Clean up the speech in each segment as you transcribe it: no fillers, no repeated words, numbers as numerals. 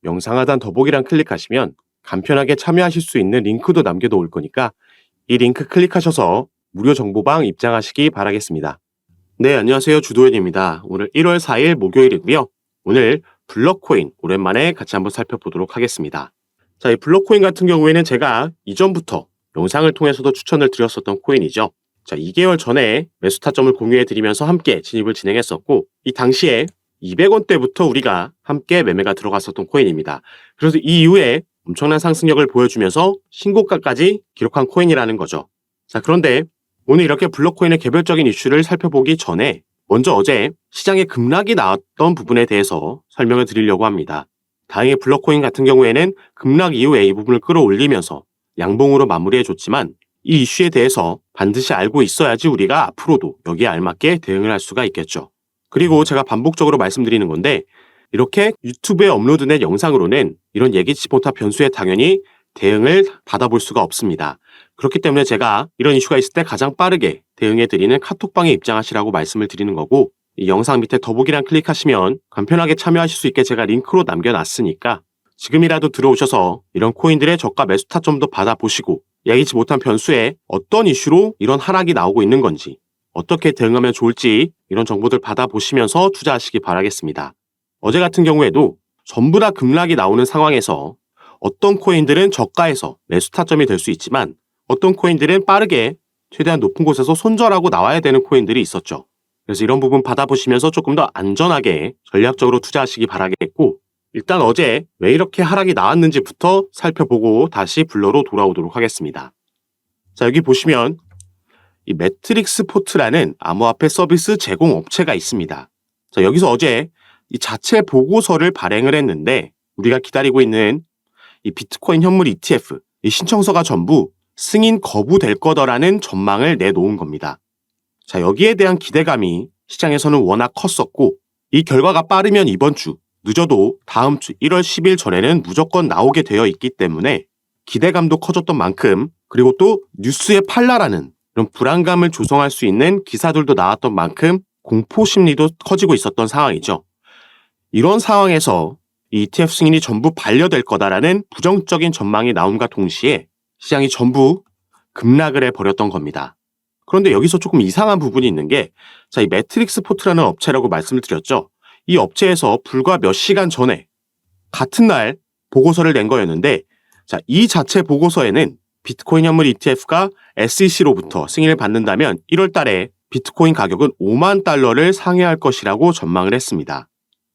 영상 하단 더보기란 클릭하시면 간편하게 참여하실 수 있는 링크도 남겨놓을 거니까 이 링크 클릭하셔서 무료 정보방 입장하시기 바라겠습니다. 네, 안녕하세요. 주도현입니다. 오늘 1월 4일 목요일이고요. 오늘 블럭코인 오랜만에 같이 한번 살펴보도록 하겠습니다. 자, 이 블럭코인 같은 경우에는 제가 이전부터 영상을 통해서도 추천을 드렸었던 코인이죠. 자, 2개월 전에 매수 타점을 공유해 드리면서 함께 진입을 진행했었고, 이 당시에 200원대부터 우리가 함께 매매가 들어갔었던 코인입니다. 그래서 이 이후에 엄청난 상승력을 보여주면서 신고가까지 기록한 코인이라는 거죠. 자, 그런데 오늘 이렇게 블록코인의 개별적인 이슈를 살펴보기 전에 먼저 어제 시장에 급락이 나왔던 부분에 대해서 설명을 드리려고 합니다. 다행히 블록코인 같은 경우에는 급락 이후에 이 부분을 끌어올리면서 양봉으로 마무리해줬지만 이 이슈에 대해서 반드시 알고 있어야지 우리가 앞으로도 여기에 알맞게 대응을 할 수가 있겠죠. 그리고 제가 반복적으로 말씀드리는 건데 이렇게 유튜브에 업로드된 영상으로는 이런 예기치 못한 변수에 당연히 대응을 받아볼 수가 없습니다. 그렇기 때문에 제가 이런 이슈가 있을 때 가장 빠르게 대응해드리는 카톡방에 입장하시라고 말씀을 드리는 거고, 이 영상 밑에 더보기란 클릭하시면 간편하게 참여하실 수 있게 제가 링크로 남겨놨으니까 지금이라도 들어오셔서 이런 코인들의 저가 매수 타점도 받아보시고 예기치 못한 변수에 어떤 이슈로 이런 하락이 나오고 있는 건지 어떻게 대응하면 좋을지 이런 정보들 받아보시면서 투자하시기 바라겠습니다. 어제 같은 경우에도 전부 다 급락이 나오는 상황에서 어떤 코인들은 저가에서 매수 타점이 될 수 있지만 어떤 코인들은 빠르게 최대한 높은 곳에서 손절하고 나와야 되는 코인들이 있었죠. 그래서 이런 부분 받아보시면서 조금 더 안전하게 전략적으로 투자하시기 바라겠고, 일단 어제 왜 이렇게 하락이 나왔는지부터 살펴보고 다시 블러로 돌아오도록 하겠습니다. 자, 여기 보시면 이 매트릭스 포트라는 암호화폐 서비스 제공 업체가 있습니다. 자, 여기서 어제 이 자체 보고서를 발행을 했는데 우리가 기다리고 있는 이 비트코인 현물 ETF 이 신청서가 전부 승인 거부될 거더라는 전망을 내놓은 겁니다. 자, 여기에 대한 기대감이 시장에서는 워낙 컸었고 이 결과가 빠르면 이번 주, 늦어도 다음 주 1월 10일 전에는 무조건 나오게 되어 있기 때문에 기대감도 커졌던 만큼, 그리고 또 뉴스에 팔라라는 이런 불안감을 조성할 수 있는 기사들도 나왔던 만큼 공포 심리도 커지고 있었던 상황이죠. 이런 상황에서 이 ETF 승인이 전부 반려될 거다라는 부정적인 전망이 나옴과 동시에 시장이 전부 급락을 해버렸던 겁니다. 그런데 여기서 조금 이상한 부분이 있는 게, 자, 이 매트릭스 포트라는 업체라고 말씀을 드렸죠. 이 업체에서 불과 몇 시간 전에 같은 날 보고서를 낸 거였는데, 자, 이 자체 보고서에는 비트코인 현물 ETF가 SEC로부터 승인을 받는다면 1월 달에 비트코인 가격은 5만 달러를 상회할 것이라고 전망을 했습니다.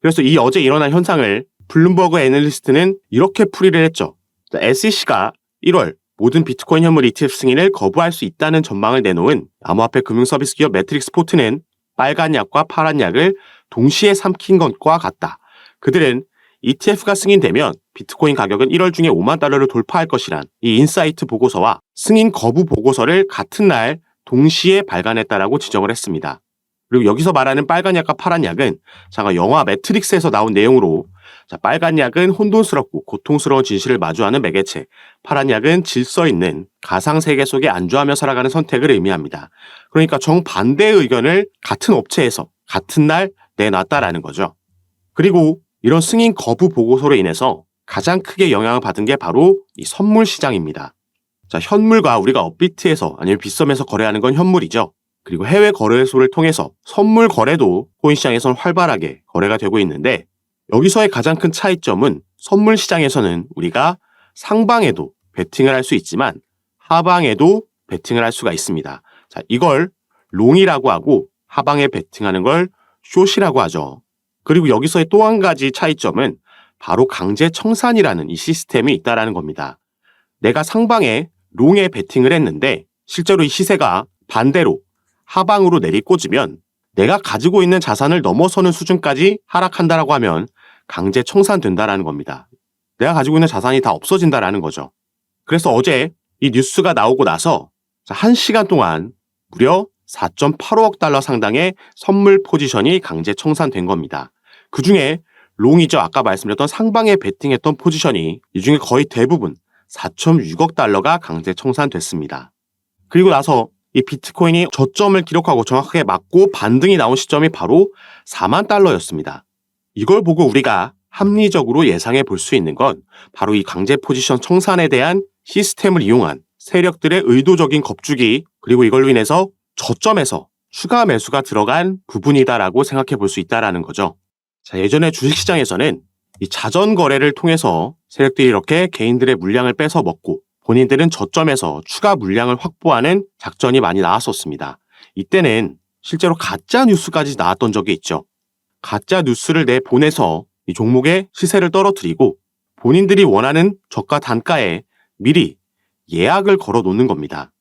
그래서 이 어제 일어난 현상을 블룸버그 애널리스트는 이렇게 풀이를 했죠. SEC가 1월 모든 비트코인 현물 ETF 승인을 거부할 수 있다는 전망을 내놓은 암호화폐 금융서비스 기업 매트릭스 포트는 빨간 약과 파란 약을 동시에 삼킨 것과 같다. 그들은 ETF가 승인되면 비트코인 가격은 1월 중에 5만 달러를 돌파할 것이란 이 인사이트 보고서와 승인 거부 보고서를 같은 날 동시에 발간했다라고 지적을 했습니다. 그리고 여기서 말하는 빨간 약과 파란 약은 제가 영화 매트릭스에서 나온 내용으로, 자, 빨간 약은 혼돈스럽고 고통스러운 진실을 마주하는 매개체, 파란 약은 질서 있는 가상세계 속에 안주하며 살아가는 선택을 의미합니다. 그러니까 정반대의 의견을 같은 업체에서 같은 날 내놨다라는 거죠. 그리고 이런 승인 거부 보고서로 인해서 가장 크게 영향을 받은 게 바로 이 선물 시장입니다. 자, 현물과 우리가 업비트에서 아니면 빗썸에서 거래하는 건 현물이죠. 그리고 해외 거래소를 통해서 선물 거래도 코인 시장에서는 활발하게 거래가 되고 있는데, 여기서의 가장 큰 차이점은 선물 시장에서는 우리가 상방에도 베팅을 할 수 있지만 하방에도 베팅을 할 수가 있습니다. 자, 이걸 롱이라고 하고 하방에 베팅하는 걸 숏이라고 하죠. 그리고 여기서의 또 한 가지 차이점은 바로 강제 청산이라는 이 시스템이 있다는 겁니다. 내가 상방에 롱에 베팅을 했는데 실제로 이 시세가 반대로 하방으로 내리꽂으면 내가 가지고 있는 자산을 넘어서는 수준까지 하락한다라고 하면 강제 청산된다라는 겁니다. 내가 가지고 있는 자산이 다 없어진다라는 거죠. 그래서 어제 이 뉴스가 나오고 나서 1시간 동안 무려 4.85억 달러 상당의 선물 포지션이 강제 청산된 겁니다. 그중에 롱이죠. 아까 말씀드렸던 상방에 베팅했던 포지션이 이 중에 거의 대부분 4.6억 달러가 강제 청산됐습니다. 그리고 나서 이 비트코인이 저점을 기록하고 정확하게 맞고 반등이 나온 시점이 바로 4만 달러였습니다. 이걸 보고 우리가 합리적으로 예상해 볼 수 있는 건 바로 이 강제 포지션 청산에 대한 시스템을 이용한 세력들의 의도적인 겁주기, 그리고 이걸로 인해서 저점에서 추가 매수가 들어간 부분이다라고 생각해 볼 수 있다라는 거죠. 자, 예전에 주식시장에서는 이 자전 거래를 통해서 세력들이 이렇게 개인들의 물량을 뺏어 먹고 본인들은 저점에서 추가 물량을 확보하는 작전이 많이 나왔었습니다. 이때는 실제로 가짜 뉴스까지 나왔던 적이 있죠. 가짜 뉴스를 내보내서 이 종목의 시세를 떨어뜨리고 본인들이 원하는 저가 단가에 미리 예약을 걸어 놓는 겁니다.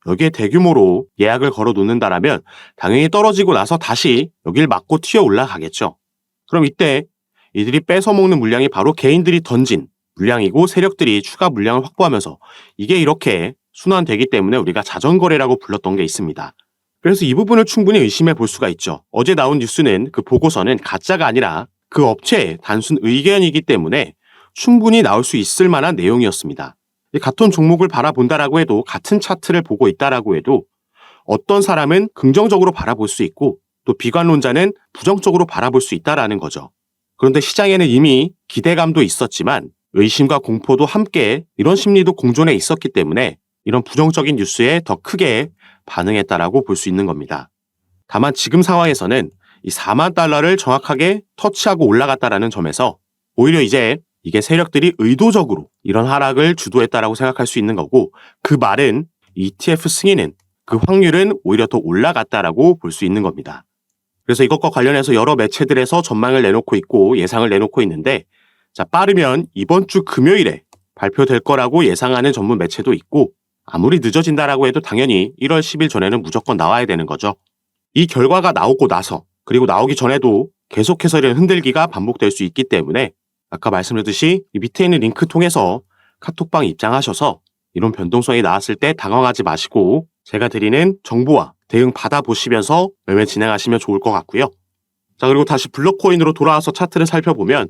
여기에 대규모로 예약을 걸어 놓는다라면 당연히 떨어지고 나서 다시 여길 맞고 튀어 올라가겠죠. 그럼 이때 이들이 뺏어먹는 물량이 바로 개인들이 던진 물량이고 세력들이 추가 물량을 확보하면서 이게 이렇게 순환되기 때문에 우리가 자전거래라고 불렀던 게 있습니다. 그래서 이 부분을 충분히 의심해 볼 수가 있죠. 어제 나온 뉴스는 그 보고서는 가짜가 아니라 그 업체의 단순 의견이기 때문에 충분히 나올 수 있을 만한 내용이었습니다. 같은 종목을 바라본다라고 해도 같은 차트를 보고 있다라고 해도 어떤 사람은 긍정적으로 바라볼 수 있고 또 비관론자는 부정적으로 바라볼 수 있다라는 거죠. 그런데 시장에는 이미 기대감도 있었지만 의심과 공포도 함께 이런 심리도 공존해 있었기 때문에 이런 부정적인 뉴스에 더 크게 반응했다라고 볼 수 있는 겁니다. 다만 지금 상황에서는 이 4만 달러를 정확하게 터치하고 올라갔다라는 점에서 오히려 이제 이게 세력들이 의도적으로 이런 하락을 주도했다라고 생각할 수 있는 거고, 그 말은 ETF 승인은 그 확률은 오히려 더 올라갔다라고 볼 수 있는 겁니다. 그래서 이것과 관련해서 여러 매체들에서 전망을 내놓고 있고 예상을 내놓고 있는데, 자, 빠르면 이번 주 금요일에 발표될 거라고 예상하는 전문 매체도 있고, 아무리 늦어진다라고 해도 당연히 1월 10일 전에는 무조건 나와야 되는 거죠. 이 결과가 나오고 나서, 그리고 나오기 전에도 계속해서 이런 흔들기가 반복될 수 있기 때문에 아까 말씀드렸듯이 이 밑에 있는 링크 통해서 카톡방 입장하셔서 이런 변동성이 나왔을 때 당황하지 마시고 제가 드리는 정보와 대응 받아보시면서 매매 진행하시면 좋을 것 같고요. 자, 그리고 다시 블록코인으로 돌아와서 차트를 살펴보면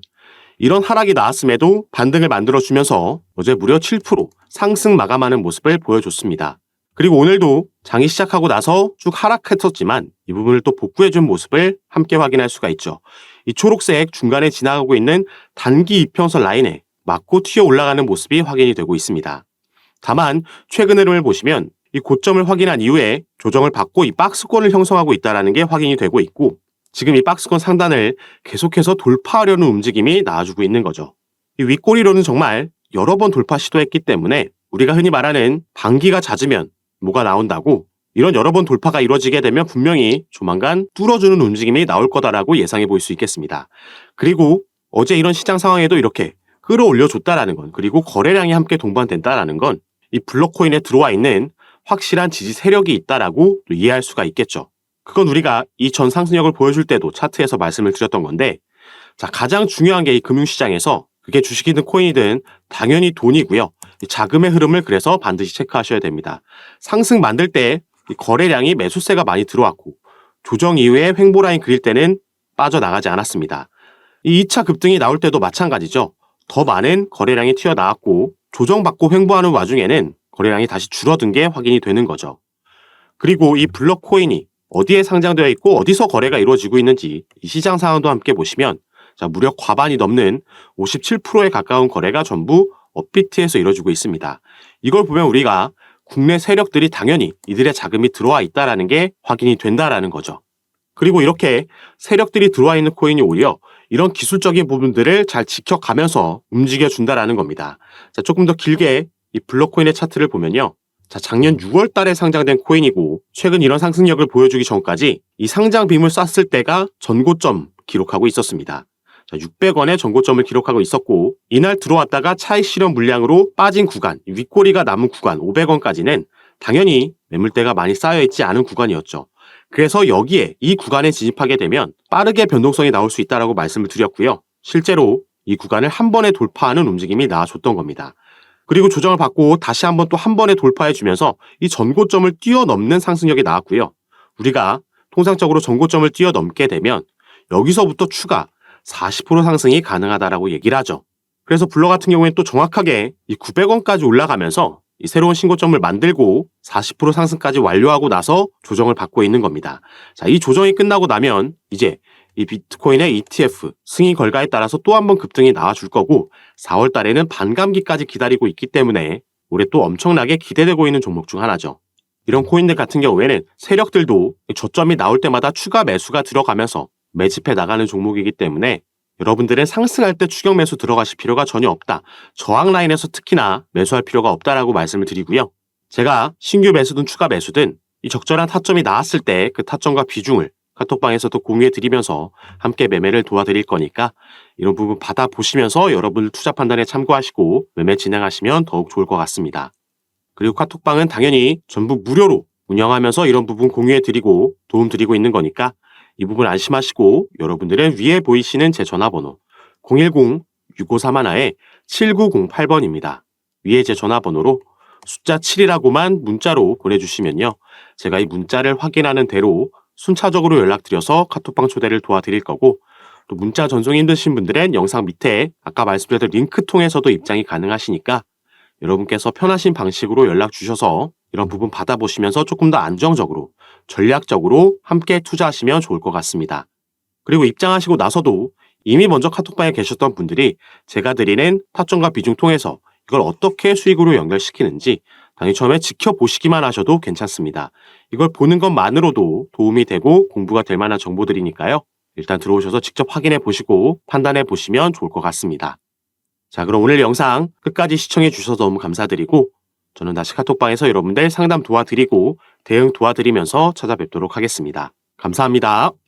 이런 하락이 나왔음에도 반등을 만들어주면서 어제 무려 7% 상승 마감하는 모습을 보여줬습니다. 그리고 오늘도 장이 시작하고 나서 쭉 하락했었지만 이 부분을 또 복구해준 모습을 함께 확인할 수가 있죠. 이 초록색 중간에 지나가고 있는 단기 이평선 라인에 맞고 튀어 올라가는 모습이 확인이 되고 있습니다. 다만 최근 흐름을 보시면 이 고점을 확인한 이후에 조정을 받고 이 박스권을 형성하고 있다는 게 확인이 되고 있고, 지금 이 박스권 상단을 계속해서 돌파하려는 움직임이 나와주고 있는 거죠. 이 윗꼬리로는 정말 여러 번 돌파 시도했기 때문에 우리가 흔히 말하는 반기가 잦으면 뭐가 나온다고, 이런 여러 번 돌파가 이루어지게 되면 분명히 조만간 뚫어주는 움직임이 나올 거다라고 예상해 볼 수 있겠습니다. 그리고 어제 이런 시장 상황에도 이렇게 끌어올려줬다라는 건, 그리고 거래량이 함께 동반된다라는 건 이 블록코인에 들어와 있는 확실한 지지 세력이 있다라고 이해할 수가 있겠죠. 그건 우리가 이 전 상승력을 보여줄 때도 차트에서 말씀을 드렸던 건데, 자, 가장 중요한 게 이 금융시장에서 그게 주식이든 코인이든 당연히 돈이고요. 이 자금의 흐름을 그래서 반드시 체크하셔야 됩니다. 상승 만들 때 이 거래량이 매수세가 많이 들어왔고 조정 이후에 횡보라인 그릴 때는 빠져나가지 않았습니다. 이 2차 급등이 나올 때도 마찬가지죠. 더 많은 거래량이 튀어나왔고 조정받고 횡보하는 와중에는 거래량이 다시 줄어든 게 확인이 되는 거죠. 그리고 이 블록코인이 어디에 상장되어 있고 어디서 거래가 이루어지고 있는지 이 시장 상황도 함께 보시면, 자, 무려 과반이 넘는 57%에 가까운 거래가 전부 업비트에서 이루어지고 있습니다. 이걸 보면 우리가 국내 세력들이 당연히 이들의 자금이 들어와 있다는 게 확인이 된다라는 거죠. 그리고 이렇게 세력들이 들어와 있는 코인이 오히려 이런 기술적인 부분들을 잘 지켜가면서 움직여준다라는 겁니다. 자, 조금 더 길게 이 블록코인의 차트를 보면요. 자, 작년 6월 달에 상장된 코인이고 최근 이런 상승력을 보여주기 전까지 이 상장 빔을 쐈을 때가 전고점 기록하고 있었습니다. 자, 600원의 전고점을 기록하고 있었고 이날 들어왔다가 차익 실현 물량으로 빠진 구간, 윗꼬리가 남은 구간 500원까지는 당연히 매물대가 많이 쌓여있지 않은 구간이었죠. 그래서 여기에 이 구간에 진입하게 되면 빠르게 변동성이 나올 수 있다고 말씀을 드렸고요. 실제로 이 구간을 한 번에 돌파하는 움직임이 나와줬던 겁니다. 그리고 조정을 받고 다시 한번 또 한 번에 돌파해주면서 이 전고점을 뛰어넘는 상승력이 나왔고요. 우리가 통상적으로 전고점을 뛰어넘게 되면 여기서부터 추가 40% 상승이 가능하다라고 얘기를 하죠. 그래서 블러 같은 경우에는 또 정확하게 이 900원까지 올라가면서 이 새로운 신고점을 만들고 40% 상승까지 완료하고 나서 조정을 받고 있는 겁니다. 자, 이 조정이 끝나고 나면 이제 이 비트코인의 ETF, 승인 결과에 따라서 또 한 번 급등이 나와줄 거고 4월 달에는 반감기까지 기다리고 있기 때문에 올해 또 엄청나게 기대되고 있는 종목 중 하나죠. 이런 코인들 같은 경우에는 세력들도 저점이 나올 때마다 추가 매수가 들어가면서 매집해 나가는 종목이기 때문에 여러분들은 상승할 때 추격 매수 들어가실 필요가 전혀 없다. 저항 라인에서 특히나 매수할 필요가 없다라고 말씀을 드리고요. 제가 신규 매수든 추가 매수든 이 적절한 타점이 나왔을 때 그 타점과 비중을 카톡방에서도 공유해 드리면서 함께 매매를 도와드릴 거니까 이런 부분 받아보시면서 여러분 투자 판단에 참고하시고 매매 진행하시면 더욱 좋을 것 같습니다. 그리고 카톡방은 당연히 전부 무료로 운영하면서 이런 부분 공유해 드리고 도움 드리고 있는 거니까 이 부분 안심하시고 여러분들은 위에 보이시는 제 전화번호 010-6531-7908번입니다. 위에 제 전화번호로 숫자 7이라고만 문자로 보내주시면요. 제가 이 문자를 확인하는 대로 순차적으로 연락드려서 카톡방 초대를 도와드릴 거고 또 문자 전송이 힘드신 분들은 영상 밑에 아까 말씀드렸던 링크 통해서도 입장이 가능하시니까 여러분께서 편하신 방식으로 연락 주셔서 이런 부분 받아보시면서 조금 더 안정적으로 전략적으로 함께 투자하시면 좋을 것 같습니다. 그리고 입장하시고 나서도 이미 먼저 카톡방에 계셨던 분들이 제가 드리는 타점과 비중 통해서 이걸 어떻게 수익으로 연결시키는지 당연히 처음에 지켜보시기만 하셔도 괜찮습니다. 이걸 보는 것만으로도 도움이 되고 공부가 될 만한 정보들이니까요. 일단 들어오셔서 직접 확인해 보시고 판단해 보시면 좋을 것 같습니다. 자, 그럼 오늘 영상 끝까지 시청해 주셔서 너무 감사드리고 저는 다시 카톡방에서 여러분들 상담 도와드리고 대응 도와드리면서 찾아뵙도록 하겠습니다. 감사합니다.